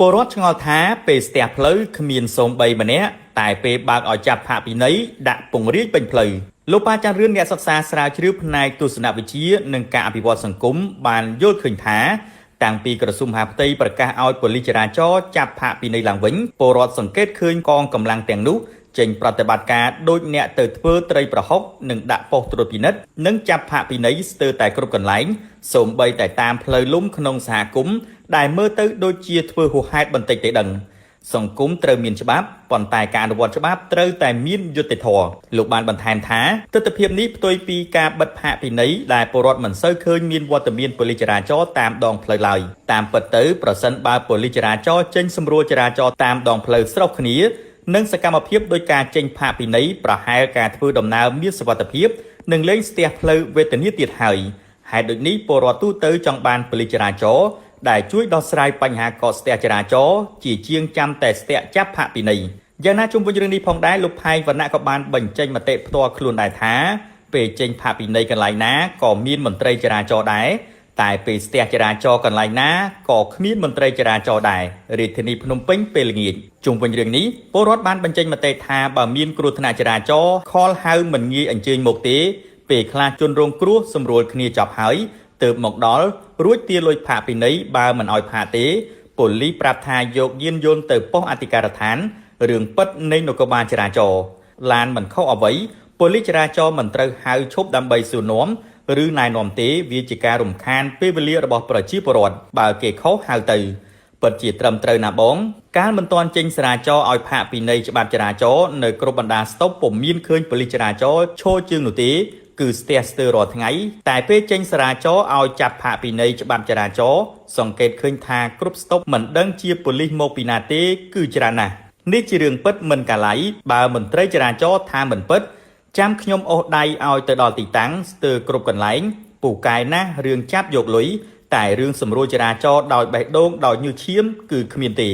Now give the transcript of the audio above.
ពលរដ្ឋឆ្ងល់ថាពេលស្ទះផ្លូវគ្មានសូមបីម្នាក់តែពេលបើកឲ្យចាប់ផាកពិន័យដាក់ពង្រាយពេញផ្លូវលោកប៉ាចាន់រឿនអ្នកសិក្សាស្រាវជ្រាវផ្នែកទស្សនវិជ្ជានិងការអភិវឌ្ឍសង្គមបានយល់ឃើញថាតាំងពីក្រសួងមហាផ្ទៃប្រកាសឲ្យប៉ូលីសចរាចរណ៍ចាប់ផាកពិន័យឡើងវិញពលរដ្ឋសង្កេតឃើញកងកម្លាំងទាំងនោះចេញប្រតិបត្តិការដូចអ្នកទៅធ្វើត្រីប្រហុកនិងដាក់ប៉ុស្តិ៍ត្រួតពិនិត្យនិងចាប់ផាកពិន័យស្ទើរតែគ្រប់កន្លែងសូម្បីតែតាមផ្លូវលំក្នុងសហគមន៍ដែលមើលទៅដូចជាធ្វើហួសហេតុបន្តិចទេដឹងសង្គមត្រូវមានច្បាប់ប៉ុន្តែការអនុវត្តច្បាប់ត្រូវតែមានយុត្តិធម៌លោកបានបន្ថែមថាទស្សនវិជ្ជានេះផ្ទុយពីការបិទផាកពិន័យដែលពលរដ្ឋមិនសូវឃើញមានវត្តមានប៉ូលីសចរាចរណ៍តាមដងផ្លូវឡើយតាមពិតទៅប្រសិនបើប៉ូលីសចរាចរណ៍ចេញសម្រួលចរាចរណ៍តាមដងផ្លូវស្រុះគ្នានិងសកម្មភាពដោយការចេញផាកពិន័យប្រហែលការធ្វើដំណើរមានសុវត្ថិភាពនិងលែងស្ទះផ្លូវវេទនាទៀតហើយហេតុដូចនេះពលរដ្ឋទូទៅចង់បានប៉ូលីសចរាចរណ៍ដែលជួយដោះស្រាយបញ្ហាកកស្ទះចរាចរណ៍ជាជាងចាំតែស្ទះចាប់ផាកពិន័យយ៉ាងណាជុំវិញរឿងនេះផងដែរលោកផែងវណ្ណៈក៏បានបញ្ចេញមតិផ្ទាល់ខ្លួនដែរថាពេលចេញផាកពិន័យកន្លែងណាក៏មានមន្ត្រីចរាចរណ៍ដែរតែពេលស្ទះចរាចរណ៍កន្លែងណាក៏គ្មានមន្ត្រីចរាចរណ៍ដែររាជធានីភ្នំពេញពេលល្ងាចជុំវិញរឿងនេះពលរដ្ឋបានបញ្ចេញមតិថាបើមានគ្រោះថ្នាក់ចរាចរណ៍ខលហៅមិនងាយអញ្ជើញមកទេពេលខ្លះជនរងគ្រោះសម្រួលគ្នាចប់ហើយទើបមកដល់រួចទារលុយផាកពិន័យបើមិនអោយផាកទេប៉ូលីសប្រាប់ថាយកយានយន្តទៅប៉ុស្តិ៍អធិការដ្ឋានរឿងពិតនៃនគរបាលចរាចរណ៍ឡានមិនខុសអ្វីប៉ូលីសចរាចរណ៍មិនត្រូវហៅឈប់ដើម្បីសួរនាំឬណែនាំទេវាជាការរំខានពេលវេលារបស់ប្រជាពលរដ្ឋបើគេខុសហៅទៅពិតជាត្រឹមត្រូវណាបងកាលមិនទាន់ចេញចរាចរណ៍ឲ្យផាកពិន័យច្បាប់ចរាចរណ៍នៅគ្រប់បណ្ដាស្តុបពុំមានឃើញប៉ូលីសចរាចរណ៍ឈរជើងនោះទេគឺស្ទះស្ទើររាល់ថ្ងៃតែពេលចេញចរាចរណ៍ឲ្យចាប់ផាកពិន័យច្បាប់ចរាចរណ៍សង្កេតឃើញថាគ្រប់ស្តុបមិនដឹងជាប៉ូលីសមកពីណាទេគឺច្រើនណាស់នេះជារឿងពិតមិនកាឡៃបើមន្ត្រីចរាចរណ៍ថាមិនពិតចាំខ្ញុំអូសដៃឲ្យទៅដល់ទីតាំងស្ទើរគ្រប់កន្លែងពូកែណាស់រឿងចាប់យកលុយតែរឿងសម្រួលចរាចរណ៍ដោយបេះដូងដោយញើសឈាមគឺគ្មានទេ